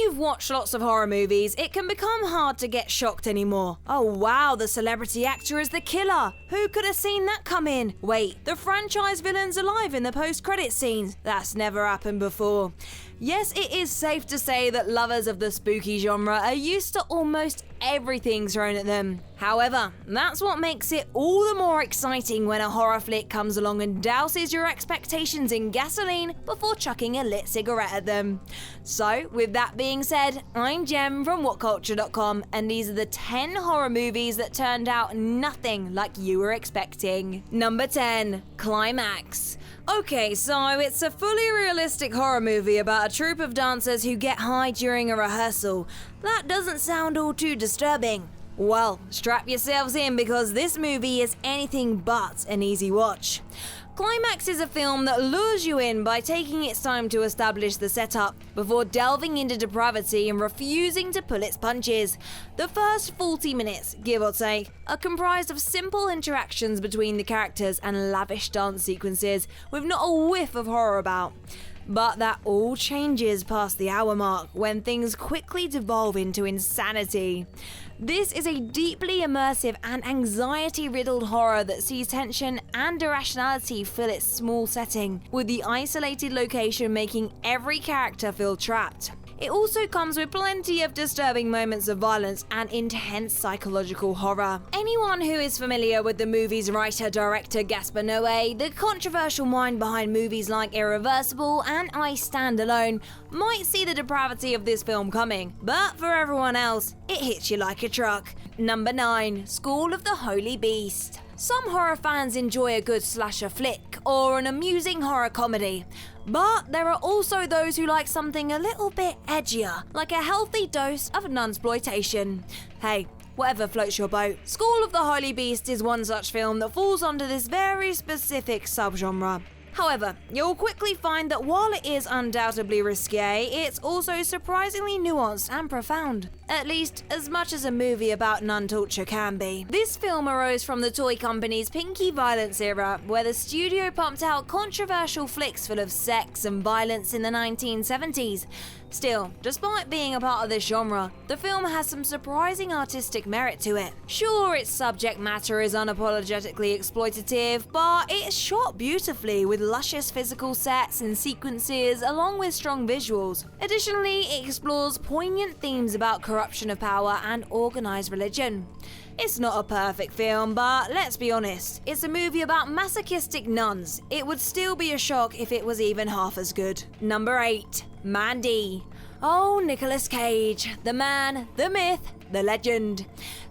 you've watched lots of horror movies, it can become hard to get shocked anymore. Oh wow, the celebrity actor is the killer. Who could have seen that come in? Wait, the franchise villain's alive in the post-credit scenes. That's never happened before. Yes, it is safe to say that lovers of the spooky genre are used to almost everything thrown at them. However, that's what makes it all the more exciting when a horror flick comes along and douses your expectations in gasoline before chucking a lit cigarette at them. So, with that being said, I'm Jem from WhatCulture.com, and these are the 10 horror movies that turned out nothing like you were expecting. Number 10. Climax. Okay, so it's a fully realistic horror movie about a troupe of dancers who get high during a rehearsal. That doesn't sound all too disturbing. Well, strap yourselves in because this movie is anything but an easy watch. Climax is a film that lures you in by taking its time to establish the setup before delving into depravity and refusing to pull its punches. The first 40 minutes, give or take, are comprised of simple interactions between the characters and lavish dance sequences with not a whiff of horror about. But that all changes past the hour mark when things quickly devolve into insanity. This is a deeply immersive and anxiety-riddled horror that sees tension and irrationality fill its small setting, with the isolated location making every character feel trapped. It also comes with plenty of disturbing moments of violence and intense psychological horror. Anyone who is familiar with the movie's writer-director Gaspar Noé, the controversial mind behind movies like Irreversible and I Stand Alone, might see the depravity of this film coming, but for everyone else, it hits you like a truck. Number 9. School of the Holy Beast. Some horror fans enjoy a good slasher flick or an amusing horror comedy, but there are also those who like something a little bit edgier, like a healthy dose of nunsploitation. Hey, whatever floats your boat. School of the Holy Beast is one such film that falls under this very specific subgenre. However, you'll quickly find that while it is undoubtedly risque, it's also surprisingly nuanced and profound. At least, as much as a movie about nun torture can be. This film arose from the toy company's Pinky Violence era, where the studio pumped out controversial flicks full of sex and violence in the 1970s. Still, despite being a part of this genre, the film has some surprising artistic merit to it. Sure, its subject matter is unapologetically exploitative, but it's shot beautifully with luscious physical sets and sequences along with strong visuals. Additionally, it explores poignant themes about corruption of power and organized religion. It's not a perfect film, but let's be honest, it's a movie about masochistic nuns. It would still be a shock if it was even half as good. Number 8. Mandy. Oh, Nicolas Cage, the man, the myth, the legend.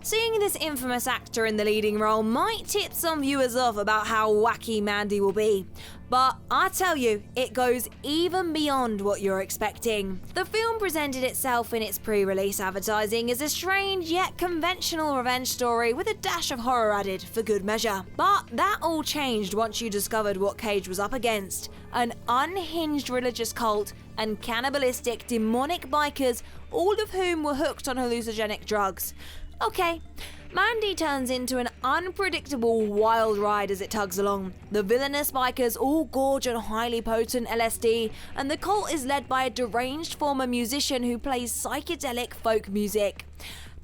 Seeing this infamous actor in the leading role might tip some viewers off about how wacky Mandy will be. But I tell you, it goes even beyond what you're expecting. The film presented itself in its pre-release advertising as a strange yet conventional revenge story with a dash of horror added for good measure. But that all changed once you discovered what Cage was up against. An unhinged religious cult and cannibalistic demonic bikers, all of whom were hooked on hallucinogenic drugs. Okay, Mandy turns into an unpredictable wild ride as it tugs along. The villainous bikers all gorge on highly potent LSD, and the cult is led by a deranged former musician who plays psychedelic folk music.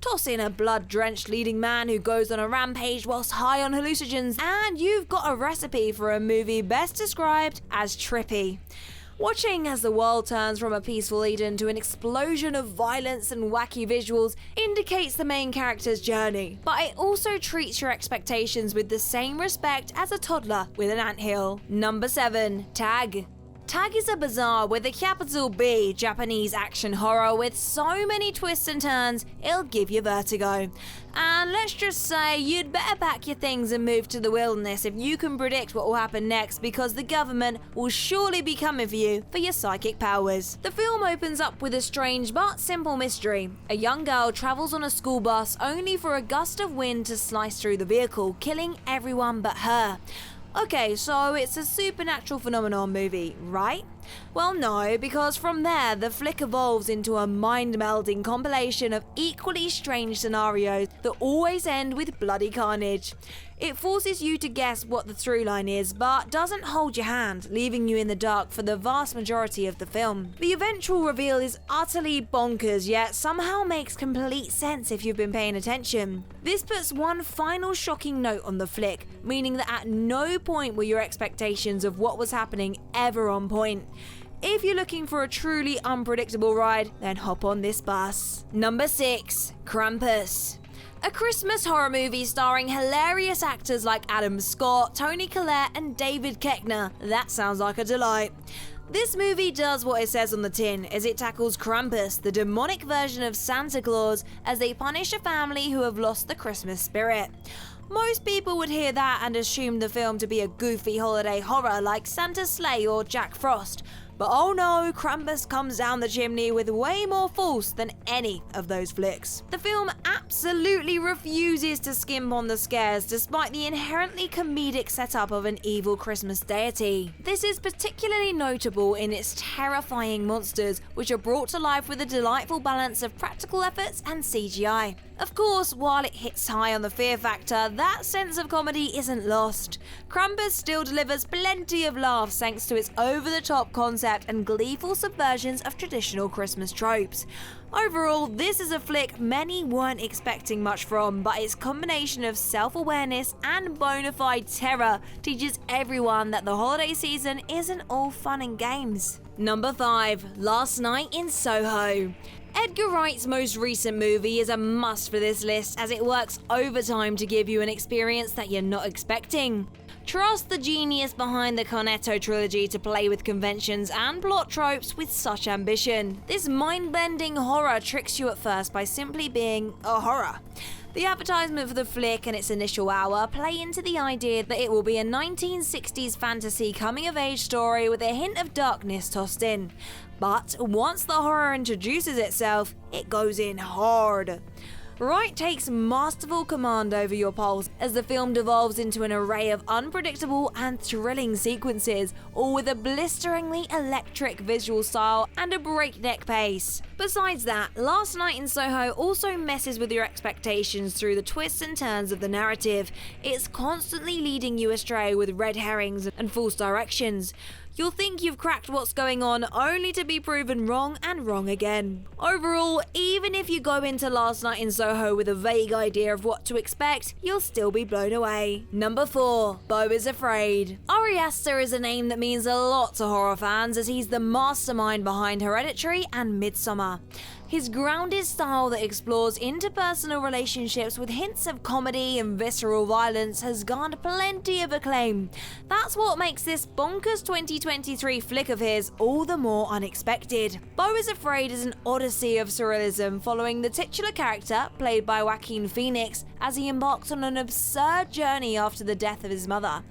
Toss in a blood-drenched leading man who goes on a rampage whilst high on hallucinogens, and you've got a recipe for a movie best described as trippy. Watching as the world turns from a peaceful Eden to an explosion of violence and wacky visuals indicates the main character's journey, but it also treats your expectations with the same respect as a toddler with an anthill. Number 7. Tag. Tag is a bizarre with a capital B Japanese action horror with so many twists and turns, it'll give you vertigo. And let's just say you'd better pack your things and move to the wilderness if you can predict what will happen next, because the government will surely be coming for you for your psychic powers. The film opens up with a strange but simple mystery. A young girl travels on a school bus only for a gust of wind to slice through the vehicle, killing everyone but her. Okay, so it's a supernatural phenomenon movie, right? Well, no, because from there, the flick evolves into a mind-melding compilation of equally strange scenarios that always end with bloody carnage. It forces you to guess what the through line is, but doesn't hold your hand, leaving you in the dark for the vast majority of the film. The eventual reveal is utterly bonkers, yet somehow makes complete sense if you've been paying attention. This puts one final shocking note on the flick, meaning that at no point were your expectations of what was happening ever on point. If you're looking for a truly unpredictable ride, then hop on this bus. Number 6. Krampus. A Christmas horror movie starring hilarious actors like Adam Scott, Toni Collette and David Koechner. That sounds like a delight. This movie does what it says on the tin, as it tackles Krampus, the demonic version of Santa Claus, as they punish a family who have lost the Christmas spirit. Most people would hear that and assume the film to be a goofy holiday horror like Santa's Sleigh or Jack Frost. But oh no, Krampus comes down the chimney with way more force than any of those flicks. The film absolutely refuses to skimp on the scares despite the inherently comedic setup of an evil Christmas deity. This is particularly notable in its terrifying monsters, which are brought to life with a delightful balance of practical efforts and CGI. Of course, while it hits high on the fear factor, that sense of comedy isn't lost. Krampus still delivers plenty of laughs thanks to its over-the-top concept and gleeful subversions of traditional Christmas tropes. Overall, this is a flick many weren't expecting much from, but its combination of self-awareness and bona fide terror teaches everyone that the holiday season isn't all fun and games. Number 5. Last Night in Soho. Edgar Wright's most recent movie is a must for this list, as it works overtime to give you an experience that you're not expecting. Trust the genius behind the Cornetto trilogy to play with conventions and plot tropes with such ambition. This mind-bending horror tricks you at first by simply being a horror. The advertisement for the flick and its initial hour play into the idea that it will be a 1960s fantasy coming-of-age story with a hint of darkness tossed in. But once the horror introduces itself, it goes in hard. Wright takes masterful command over your pulse as the film devolves into an array of unpredictable and thrilling sequences, all with a blisteringly electric visual style and a breakneck pace. Besides that, Last Night in Soho also messes with your expectations through the twists and turns of the narrative. It's constantly leading you astray with red herrings and false directions. You'll think you've cracked what's going on, only to be proven wrong and wrong again. Overall, even if you go into Last Night in Soho with a vague idea of what to expect, you'll still be blown away. Number 4. Beau is Afraid. Ari Aster is a name that means a lot to horror fans, as he's the mastermind behind Hereditary and Midsommar. His grounded style that explores interpersonal relationships with hints of comedy and visceral violence has garnered plenty of acclaim. That's what makes this bonkers 2023 flick of his all the more unexpected. Beau is Afraid is an odyssey of surrealism following the titular character, played by Joaquin Phoenix, as he embarks on an absurd journey after the death of his mother.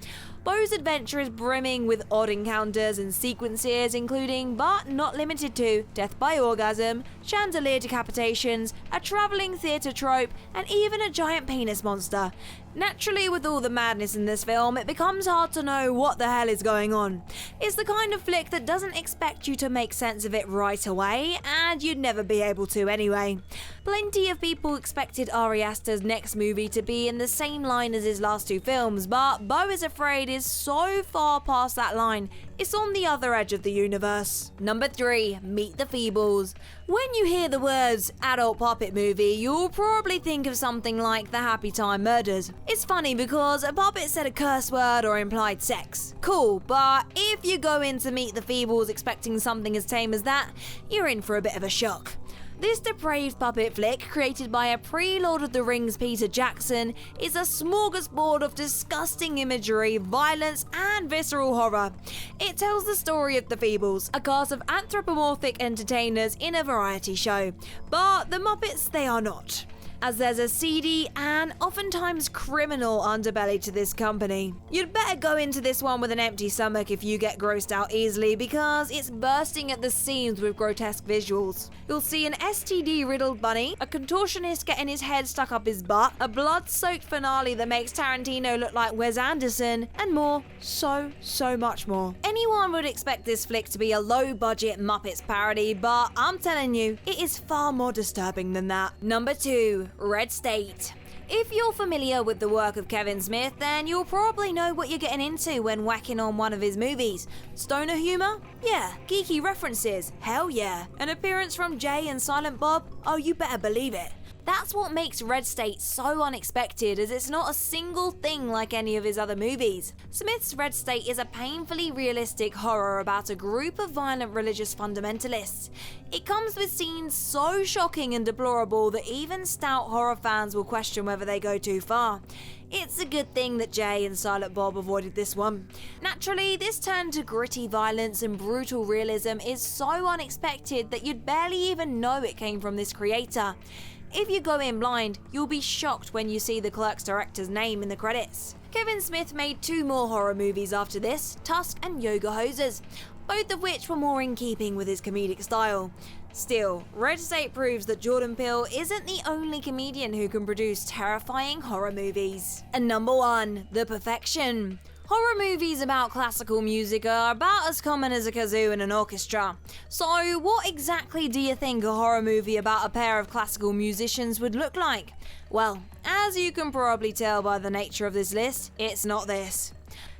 Beau's adventure is brimming with odd encounters and sequences, including, but not limited to, death by orgasm, chandelier decapitations, a travelling theatre trope, and even a giant penis monster. Naturally, with all the madness in this film, it becomes hard to know what the hell is going on. It's the kind of flick that doesn't expect you to make sense of it right away, and you'd never be able to anyway. Plenty of people expected Ari Aster's next movie to be in the same line as his last 2 films, but Beau is Afraid is so far past that line, it's on the other edge of the universe. Number 3. Meet the Feebles. When you hear the words adult puppet movie, you'll probably think of something like the Happy Time Murders. It's funny because a puppet said a curse word or implied sex. Cool, but if you go in to Meet the Feebles expecting something as tame as that, you're in for a bit of a shock. This depraved puppet flick, created by a pre-Lord of the Rings Peter Jackson, is a smorgasbord of disgusting imagery, violence, and visceral horror. It tells the story of the Feebles, a cast of anthropomorphic entertainers in a variety show. But the Muppets, they are not. as there's a seedy and oftentimes criminal underbelly to this company. You'd better go into this one with an empty stomach if you get grossed out easily, because it's bursting at the seams with grotesque visuals. You'll see an STD-riddled bunny, a contortionist getting his head stuck up his butt, a blood-soaked finale that makes Tarantino look like Wes Anderson, and more, so much more. Anyone would expect this flick to be a low-budget Muppets parody, but I'm telling you, it is far more disturbing than that. Number 2, Red State. If you're familiar with the work of Kevin Smith, then you'll probably know what you're getting into when whacking on one of his movies. Stoner humor? Yeah. Geeky references? Hell yeah. An appearance from Jay and Silent Bob? Oh, you better believe it. That's what makes Red State so unexpected, as it's not a single thing like any of his other movies. Smith's Red State is a painfully realistic horror about a group of violent religious fundamentalists. It comes with scenes so shocking and deplorable that even stout horror fans will question whether they go too far. It's a good thing that Jay and Silent Bob avoided this one. Naturally, this turn to gritty violence and brutal realism is so unexpected that you'd barely even know it came from this creator. If you go in blind, you'll be shocked when you see the Clerks director's name in the credits. Kevin Smith made 2 more horror movies after this, Tusk and Yoga Hosers, both of which were more in keeping with his comedic style. Still, Red State proves that Jordan Peele isn't the only comedian who can produce terrifying horror movies. And number 1, The Perfection. Horror movies about classical music are about as common as a kazoo in an orchestra. So what exactly do you think a horror movie about a pair of classical musicians would look like? Well, as you can probably tell by the nature of this list, it's not this.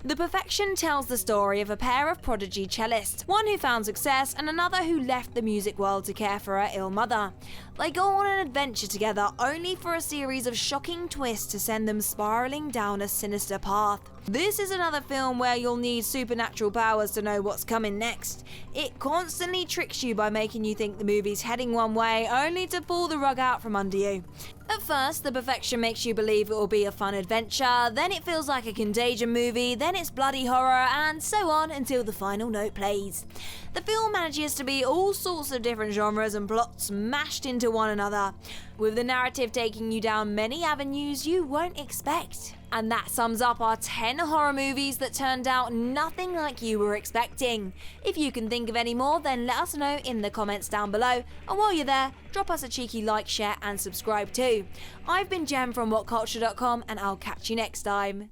The Perfection tells the story of a pair of prodigy cellists, one who found success and another who left the music world to care for her ill mother. They go on an adventure together, only for a series of shocking twists to send them spiraling down a sinister path. This is another film where you'll need supernatural powers to know what's coming next. It constantly tricks you by making you think the movie's heading one way, only to pull the rug out from under you. At first, The Perfection makes you believe it will be a fun adventure, then it feels like a Contagion movie, then it's bloody horror, and so on until the final note plays. The film manages to be all sorts of different genres and plots mashed into one another, with the narrative taking you down many avenues you won't expect. And that sums up our 10 horror movies that turned out nothing like you were expecting. If you can think of any more, then let us know in the comments down below. And while you're there, drop us a cheeky like, share and subscribe too. I've been Jem from WhatCulture.com, and I'll catch you next time.